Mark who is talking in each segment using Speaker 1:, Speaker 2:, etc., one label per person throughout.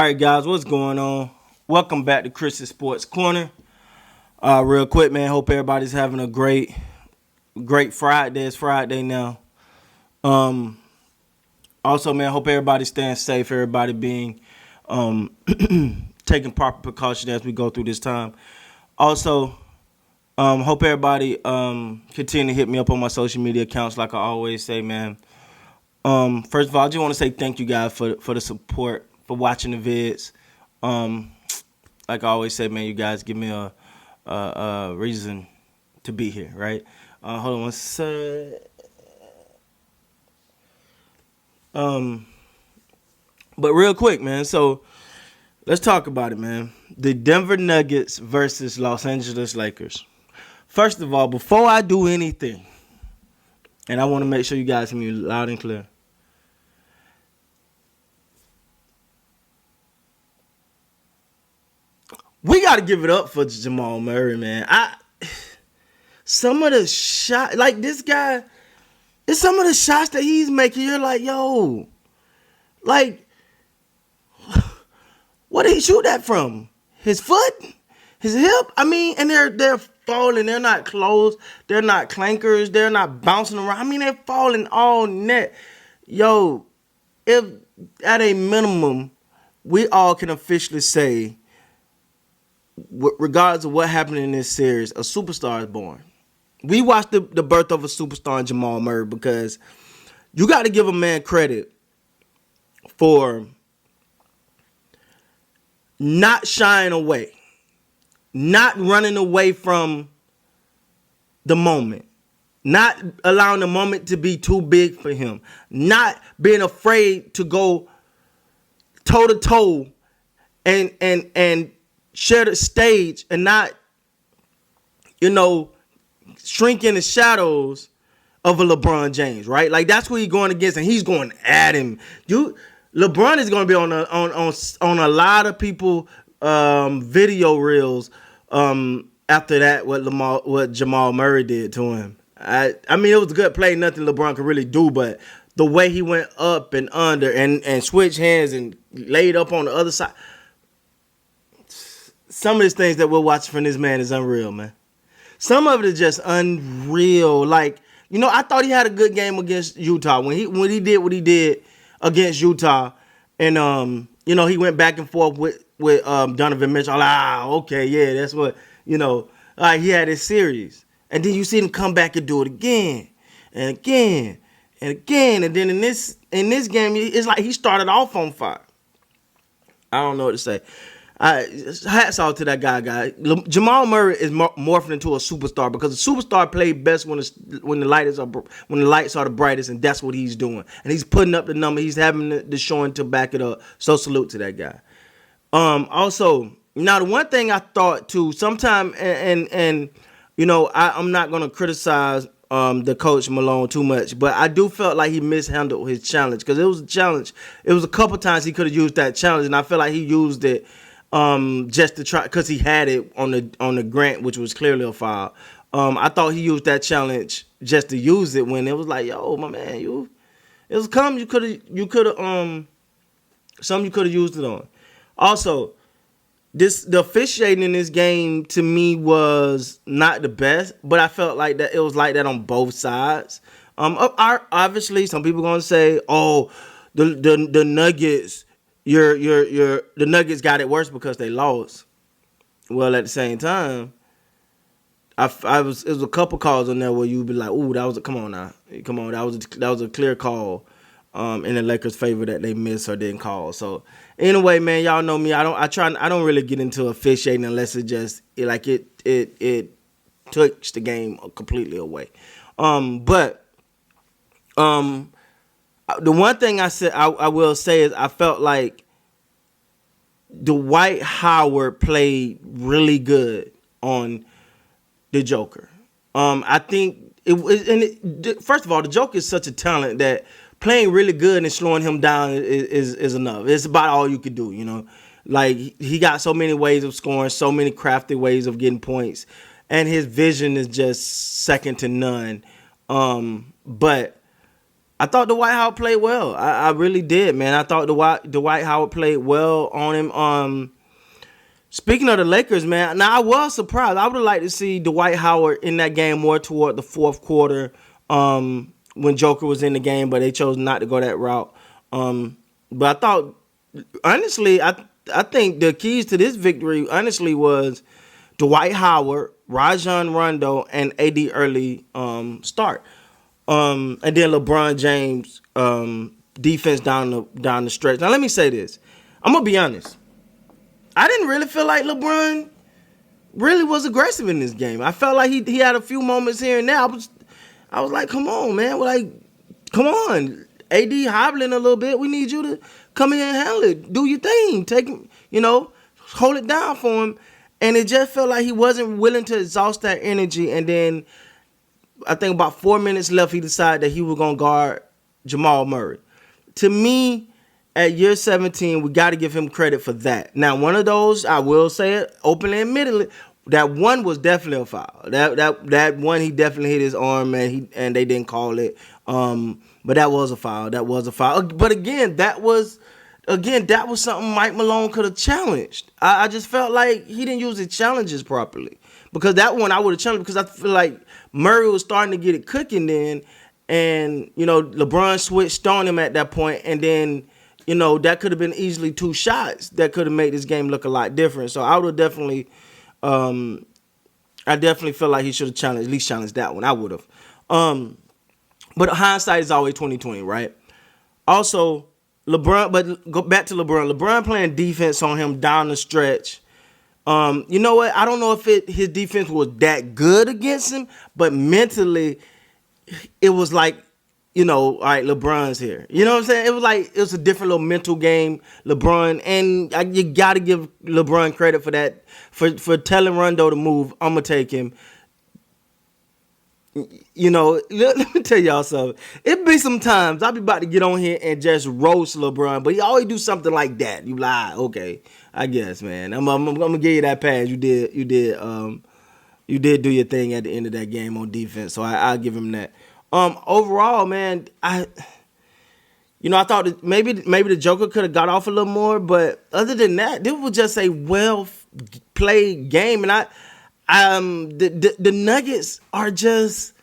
Speaker 1: right, guys, what's going on? Welcome back to Chris's Sports Corner. Real quick, man. Hope everybody's having a great Friday. It's Friday now. Also, man, hope everybody's staying safe. Everybody being taking proper precaution as we go through this time. Also, hope everybody continue to hit me up on my social media accounts, like I always say, man. First of all, I just want to say thank you guys for the support, for watching the vids. Like I always say, man, you guys give me a reason to be here, right? Hold on one sec. But real quick, man, so let's talk about it, man. The Denver Nuggets versus Los Angeles Lakers. First of all, before I do anything, and I want to make sure you guys hear me loud and clear. We got to give it up for Jamal Murray, man. Some of the shots, like this guy, it's some of the shots that he's making. You're like, yo, like, where did he shoot that from? His foot? His hip? I mean, and they're falling. They're not close. They're not clankers. They're not bouncing around. I mean, they're falling all net. Yo, if at a minimum, we all can officially say, regardless of what happened in this series, a superstar is born. We watched the birth of a superstar in Jamal Murray, because you got to give a man credit for not shying away, not running away from the moment, not allowing the moment to be too big for him, not being afraid to go toe to toe and share the stage, and not, shrink in the shadows of a LeBron James, right? Like, that's what he's going against, and he's going at him. LeBron is going to be on a lot of people video reels after that, what Jamal Murray did to him. I mean, it was a good play, nothing LeBron could really do, but the way he went up and under and switched hands and laid up on the other side. Some of these things that we're watching from this man is unreal, man. Some of it is just unreal. Like, I thought he had a good game against Utah when he did what he did against Utah, and he went back and forth with Donovan Mitchell. Okay, yeah, that's what Like, he had his series, and then you see him come back and do it again and again and again, and then in this game, it's like he started off on fire. I don't know what to say. Hats off to that guy. Jamal Murray is morphing into a superstar, because a superstar plays best when the lights are the brightest, and that's what he's doing. And he's putting up the number. He's having the showing to back it up. So salute to that guy. Also, now the one thing I thought too, sometime, and I'm not gonna criticize the coach Malone too much, but I do felt like he mishandled his challenge, because it was a challenge. It was a couple times he could have used that challenge, and I feel like he used it just to try, because he had it on the grant, which was clearly a foul. I thought he used that challenge just to use it, when it was like, yo, my man, it was come, you could have something you could have used it on. Also, the officiating in this game to me was not the best, but I felt like that it was like that on both sides. Obviously, some people gonna say, oh, the Nuggets. The Nuggets got it worse because they lost. Well, at the same time, it was a couple calls on there where you'd be like, "Ooh, come on, that was a clear call in the Lakers' favor that they missed or didn't call." So anyway, man, y'all know me. I don't really get into officiating unless it just it takes the game completely away. But the one thing I will say is I felt like Dwight Howard played really good on the Joker. I think first of all, the Joker is such a talent that playing really good and slowing him down is enough. It's about all you could do, Like, he got so many ways of scoring, so many crafty ways of getting points, and his vision is just second to none. But I thought Dwight Howard played well. I really did, man. I thought Dwight Howard played well on him. Speaking of the Lakers, man, now I was surprised. I would have liked to see Dwight Howard in that game more toward the fourth quarter when Joker was in the game, but they chose not to go that route. But I thought, honestly, I think the keys to this victory, honestly, was Dwight Howard, Rajon Rondo, and AD early start. And then LeBron James defense down the stretch. Now, let me say this. I'm going to be honest. I didn't really feel like LeBron really was aggressive in this game. I felt like he had a few moments here and there. I was like, come on, man. Come on. AD hobbling a little bit. We need you to come in and handle it. Do your thing. Take him, hold it down for him. And it just felt like he wasn't willing to exhaust that energy. And then I think about 4 minutes left, he decided that he was going to guard Jamal Murray. To me, at year 17, we got to give him credit for that. Now, one of those, I will say it openly, admittedly, that one was definitely a foul. That one, he definitely hit his arm, and they didn't call it. But that was a foul. That was a foul. But again, that was something Mike Malone could have challenged. I just felt like he didn't use his challenges properly. Because that one I would have challenged, because I feel like Murray was starting to get it cooking then. And, LeBron switched on him at that point, and then that could have been easily 2 shots that could have made this game look a lot different. So I would have definitely, I definitely feel like he should have at least challenged that one. I would have. But hindsight is always 20/20, right? Also, LeBron, but go back to LeBron. LeBron playing defense on him down the stretch. You know what? I don't know if his defense was that good against him, but mentally, it was like, all right, LeBron's here. You know what I'm saying? It was a different little mental game, LeBron. And you got to give LeBron credit for that, for telling Rondo to move. I'm going to take him. Let me tell y'all something. It be some times I'll be about to get on here and just roast LeBron, but he always do something like that. You lie, okay, I guess, man. I'm gonna give you that pass. You did do your thing at the end of that game on defense, so I'll give him that. Overall, man, I thought that maybe the Joker could have got off a little more, but other than that, this was just a well played game, and the Nuggets are just,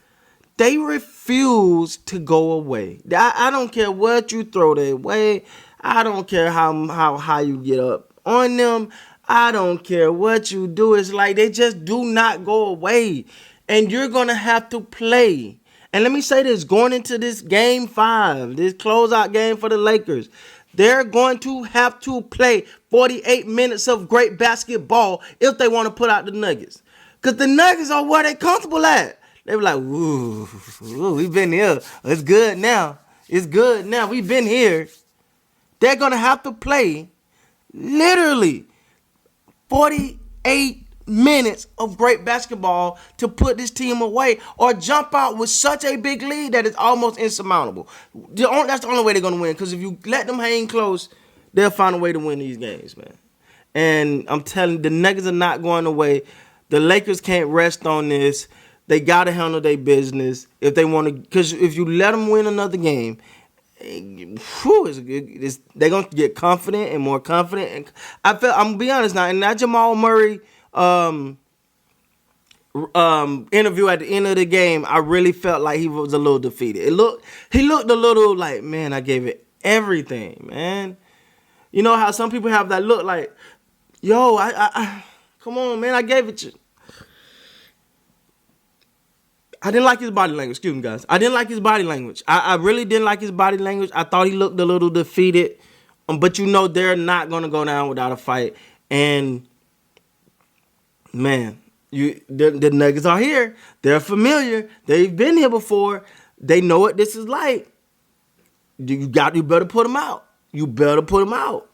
Speaker 1: they refuse to go away. I don't care what you throw their way. I don't care how high you get up on them. I don't care what you do. It's like they just do not go away. And you're going to have to play. And let me say this, going into this game 5, this closeout game for the Lakers, they're going to have to play 48 minutes of great basketball if they want to put out the Nuggets. Because the Nuggets are where they're comfortable at. They were like, ooh, we've been here. It's good now. It's good now. We've been here. They're going to have to play literally 48 minutes of great basketball to put this team away or jump out with such a big lead that it's almost insurmountable. That's the only way they're going to win, because if you let them hang close, they'll find a way to win these games, man. And I'm telling you, the Nuggets are not going away. The Lakers can't rest on this. They got to handle their business if they want to. Because if you let them win another game, they're going to get confident and more confident. And I'm going to be honest now, in that Jamal Murray interview at the end of the game, I really felt like he was a little defeated. He looked a little like, man, I gave it everything, man. You know how some people have that look like, yo, I come on, man, I gave it to you. I didn't like his body language. Excuse me, guys. I didn't like his body language. I really didn't like his body language. I thought he looked a little defeated. But they're not going to go down without a fight. And, man, the Nuggets are here. They're familiar. They've been here before. They know what this is like. You better put them out. You better put them out.